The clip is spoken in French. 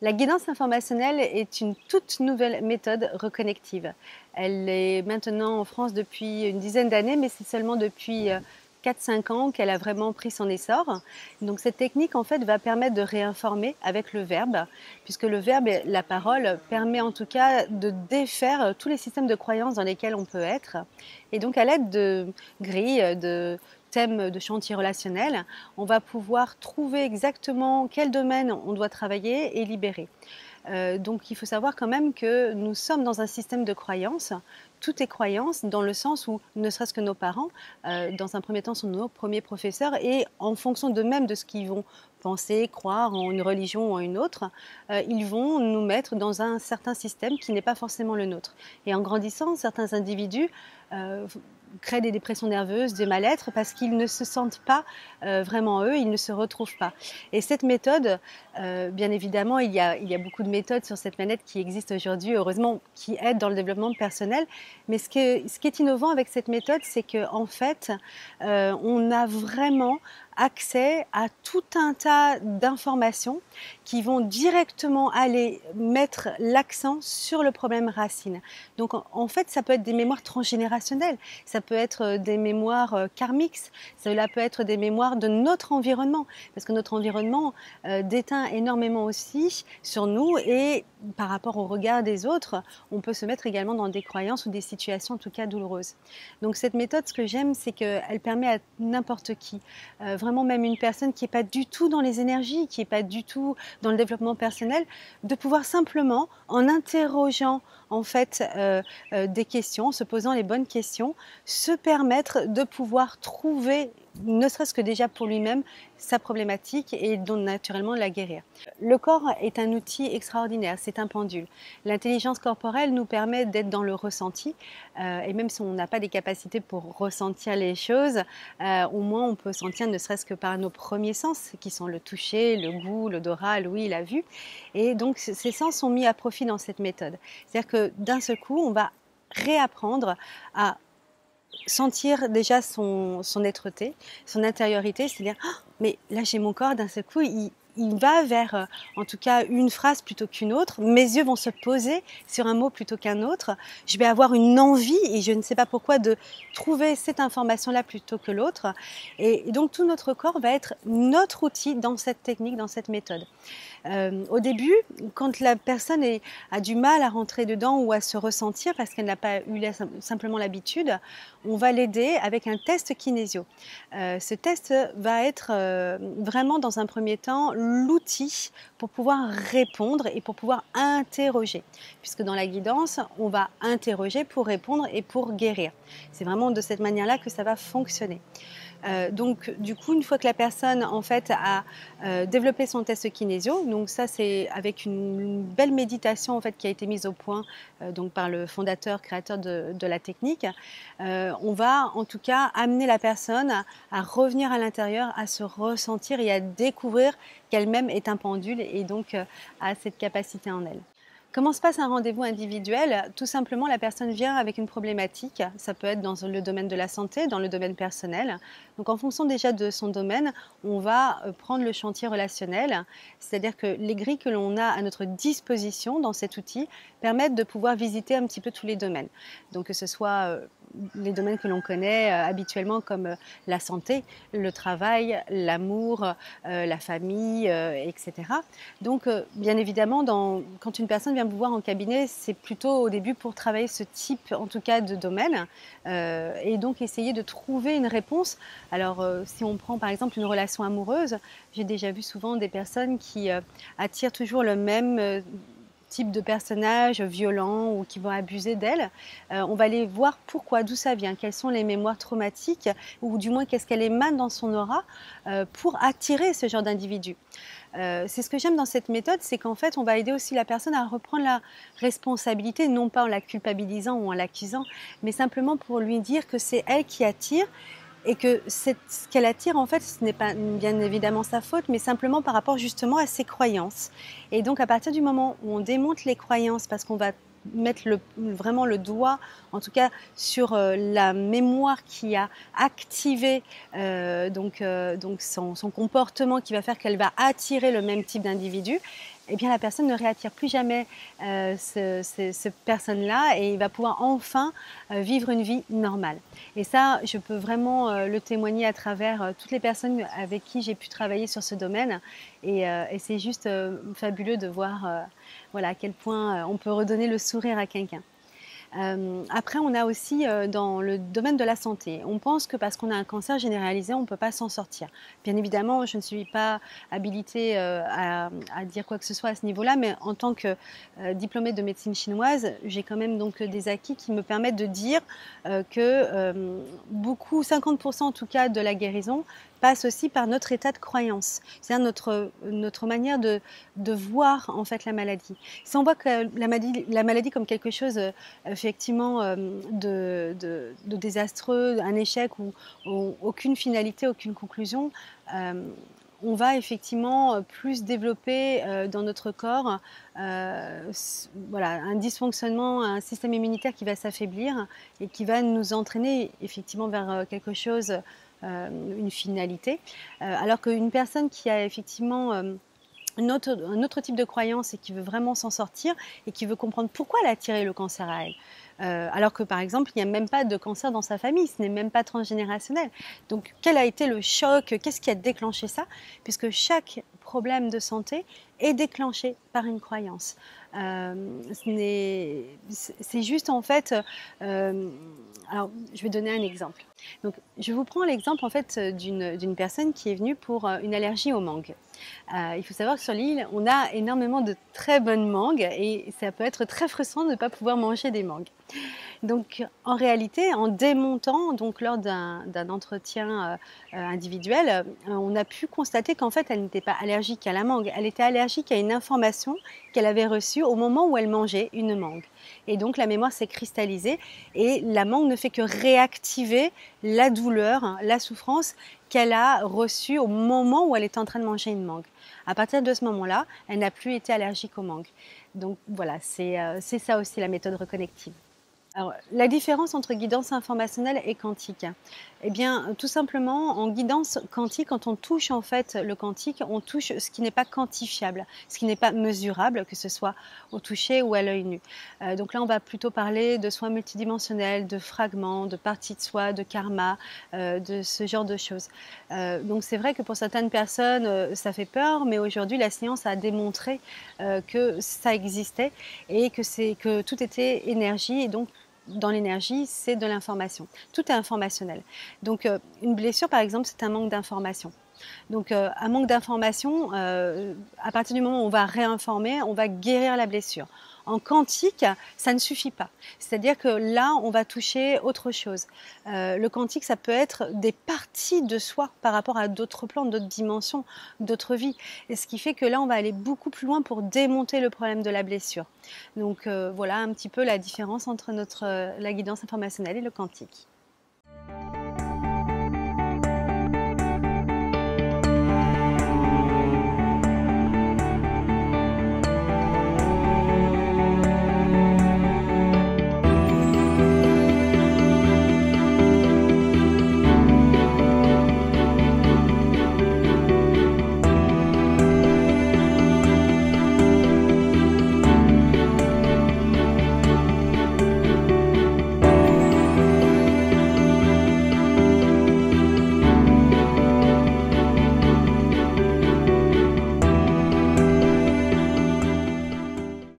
La guidance informationnelle est une toute nouvelle méthode reconnective. Elle est maintenant en France depuis une dizaine d'années, mais c'est seulement depuis 4-5 ans qu'elle a vraiment pris son essor. Donc cette technique en fait va permettre de réinformer avec le verbe, puisque le verbe, la parole, permet en tout cas de défaire tous les systèmes de croyances dans lesquels on peut être. Et donc à l'aide de grilles, de thèmes de chantier relationnel, on va pouvoir trouver exactement quel domaine on doit travailler et libérer. Donc il faut savoir quand même que nous sommes dans un système de croyances. Tout est croyance dans le sens où, ne serait-ce que nos parents, dans un premier temps, sont nos premiers professeurs et en fonction d'eux-mêmes de ce qu'ils vont penser, croire en une religion ou en une autre, ils vont nous mettre dans un certain système qui n'est pas forcément le nôtre. Et en grandissant, certains individus créent des dépressions nerveuses, des mal-être parce qu'ils ne se sentent pas vraiment eux, ils ne se retrouvent pas. Et cette méthode, bien évidemment, il y a beaucoup de méthodes sur cette planète qui existent aujourd'hui, heureusement, qui aident dans le développement personnel. Mais ce qui est innovant avec cette méthode, c'est qu'en fait, on a vraiment accès à tout un tas d'informations qui vont directement aller mettre l'accent sur le problème racine. Donc en fait, ça peut être des mémoires transgénérationnelles, ça peut être des mémoires karmiques, cela peut être des mémoires de notre environnement, parce que notre environnement déteint énormément aussi sur nous et par rapport au regard des autres, on peut se mettre également dans des croyances ou des situations en tout cas douloureuses. Donc cette méthode, ce que j'aime, c'est qu'elle permet à n'importe qui, vraiment même une personne qui n'est pas du tout dans les énergies, qui n'est pas du tout dans le développement personnel, de pouvoir simplement, en interrogeant en fait des questions, en se posant les bonnes questions, se permettre de pouvoir trouver, ne serait-ce que déjà pour lui-même, sa problématique et donc naturellement la guérir. Le corps est un outil extraordinaire, c'est un pendule. L'intelligence corporelle nous permet d'être dans le ressenti et même si on n'a pas des capacités pour ressentir les choses, au moins on peut sentir ne serait-ce que par nos premiers sens qui sont le toucher, le goût, l'odorat, l'ouïe, la vue. Et donc ces sens sont mis à profit dans cette méthode. C'est-à-dire que d'un seul coup, on va réapprendre à sentir déjà son êtreté, son intériorité, c'est-à-dire oh, mais là j'ai mon corps, d'un seul coup il va vers en tout cas une phrase plutôt qu'une autre, mes yeux vont se poser sur un mot plutôt qu'un autre, je vais avoir une envie et je ne sais pas pourquoi de trouver cette information-là plutôt que l'autre et donc tout notre corps va être notre outil dans cette technique, dans cette méthode. Au début, quand la personne a du mal à rentrer dedans ou à se ressentir parce qu'elle n'a pas eu simplement l'habitude, on va l'aider avec un test kinésio. Ce test va être vraiment dans un premier temps l'outil pour pouvoir répondre et pour pouvoir interroger. Puisque dans la guidance, on va interroger pour répondre et pour guérir. C'est vraiment de cette manière-là que ça va fonctionner. Donc du coup, une fois que la personne en fait a développé son test kinésio, donc ça c'est avec une belle méditation en fait qui a été mise au point donc par le fondateur, créateur de la technique, on va en tout cas amener la personne à revenir à l'intérieur, à se ressentir et à découvrir qu'elle-même est un pendule et donc a cette capacité en elle. Comment se passe un rendez-vous individuel? Tout simplement, la personne vient avec une problématique. Ça peut être dans le domaine de la santé, dans le domaine personnel. Donc, en fonction déjà de son domaine, on va prendre le chantier relationnel. C'est-à-dire que les grilles que l'on a à notre disposition dans cet outil permettent de pouvoir visiter un petit peu tous les domaines. Donc, que ce soit les domaines que l'on connaît habituellement comme la santé, le travail, l'amour, la famille, etc. Donc, bien évidemment, quand une personne vient vous voir en cabinet, c'est plutôt au début pour travailler ce type, en tout cas, de domaine et donc essayer de trouver une réponse. Alors, si on prend par exemple une relation amoureuse, j'ai déjà vu souvent des personnes qui attirent toujours le même type de personnage violent ou qui vont abuser d'elle, on va aller voir pourquoi, d'où ça vient, quelles sont les mémoires traumatiques ou du moins qu'est-ce qu'elle émane dans son aura pour attirer ce genre d'individu. C'est ce que j'aime dans cette méthode, c'est qu'en fait on va aider aussi la personne à reprendre la responsabilité, non pas en la culpabilisant ou en l'accusant, mais simplement pour lui dire que c'est elle qui attire et que ce qu'elle attire, en fait, ce n'est pas bien évidemment sa faute, mais simplement par rapport justement à ses croyances. Et donc, à partir du moment où on démonte les croyances, parce qu'on va mettre vraiment le doigt, en tout cas, sur la mémoire qui a activé donc son comportement qui va faire qu'elle va attirer le même type d'individu, eh bien la personne ne réattire plus jamais cette personne-là et il va pouvoir enfin vivre une vie normale. Et ça, je peux vraiment le témoigner à travers toutes les personnes avec qui j'ai pu travailler sur ce domaine. Et c'est juste fabuleux de voir voilà, à quel point on peut redonner le sourire à quelqu'un. Après, on a aussi dans le domaine de la santé, on pense que parce qu'on a un cancer généralisé, on ne peut pas s'en sortir. Bien évidemment, je ne suis pas habilitée à dire quoi que ce soit à ce niveau-là, mais en tant que diplômée de médecine chinoise, j'ai quand même donc des acquis qui me permettent de dire que beaucoup, 50% en tout cas de la guérison, passe aussi par notre état de croyance, c'est-à-dire notre manière de voir en fait la maladie. Si on voit que la maladie comme quelque chose effectivement de désastreux, un échec ou aucune finalité, aucune conclusion, on va effectivement plus développer dans notre corps voilà, un dysfonctionnement, un système immunitaire qui va s'affaiblir et qui va nous entraîner effectivement vers quelque chose, une finalité. Alors qu'une personne qui a effectivement un autre type de croyance et qui veut vraiment s'en sortir et qui veut comprendre pourquoi elle a attiré le cancer à elle. Alors que par exemple, il n'y a même pas de cancer dans sa famille, ce n'est même pas transgénérationnel. Donc quel a été le choc? Qu'est-ce qui a déclenché ça? Puisque chaque problème de santé est déclenché par une croyance. C'est juste en fait, alors je vais donner un exemple. Donc je vous prends l'exemple en fait d'une personne qui est venue pour une allergie aux mangues. Il faut savoir que sur l'île, on a énormément de très bonnes mangues et ça peut être très frustrant de ne pas pouvoir manger des mangues. Donc en réalité, en démontant donc lors d'un entretien individuel, on a pu constater qu'en fait elle n'était pas allergique à la mangue, elle était allergique à une information qu'elle avait reçue au moment où elle mangeait une mangue. Et donc la mémoire s'est cristallisée et la mangue ne fait que réactiver la douleur, la souffrance qu'elle a reçue au moment où elle était en train de manger une mangue. À partir de ce moment-là, elle n'a plus été allergique aux mangues. Donc voilà, c'est ça aussi la méthode reconnective. Alors, la différence entre guidance informationnelle et quantique, eh bien, tout simplement, en guidance quantique, quand on touche en fait le quantique, on touche ce qui n'est pas quantifiable, ce qui n'est pas mesurable, que ce soit au toucher ou à l'œil nu. Donc là, on va plutôt parler de soi multidimensionnel, de fragments, de parties de soi, de karma, de ce genre de choses. Donc c'est vrai que pour certaines personnes, ça fait peur, mais aujourd'hui, la science a démontré que ça existait et que tout était énergie et donc dans l'énergie, c'est de l'information. Tout est informationnel. Donc, une blessure, par exemple, c'est un manque d'information. Donc, un manque d'information, à partir du moment où on va réinformer, on va guérir la blessure. En quantique, ça ne suffit pas. C'est-à-dire que là, on va toucher autre chose. Le quantique, ça peut être des parties de soi par rapport à d'autres plans, d'autres dimensions, d'autres vies. Et ce qui fait que là, on va aller beaucoup plus loin pour démonter le problème de la blessure. Donc voilà un petit peu la différence entre la guidance informationnelle et le quantique.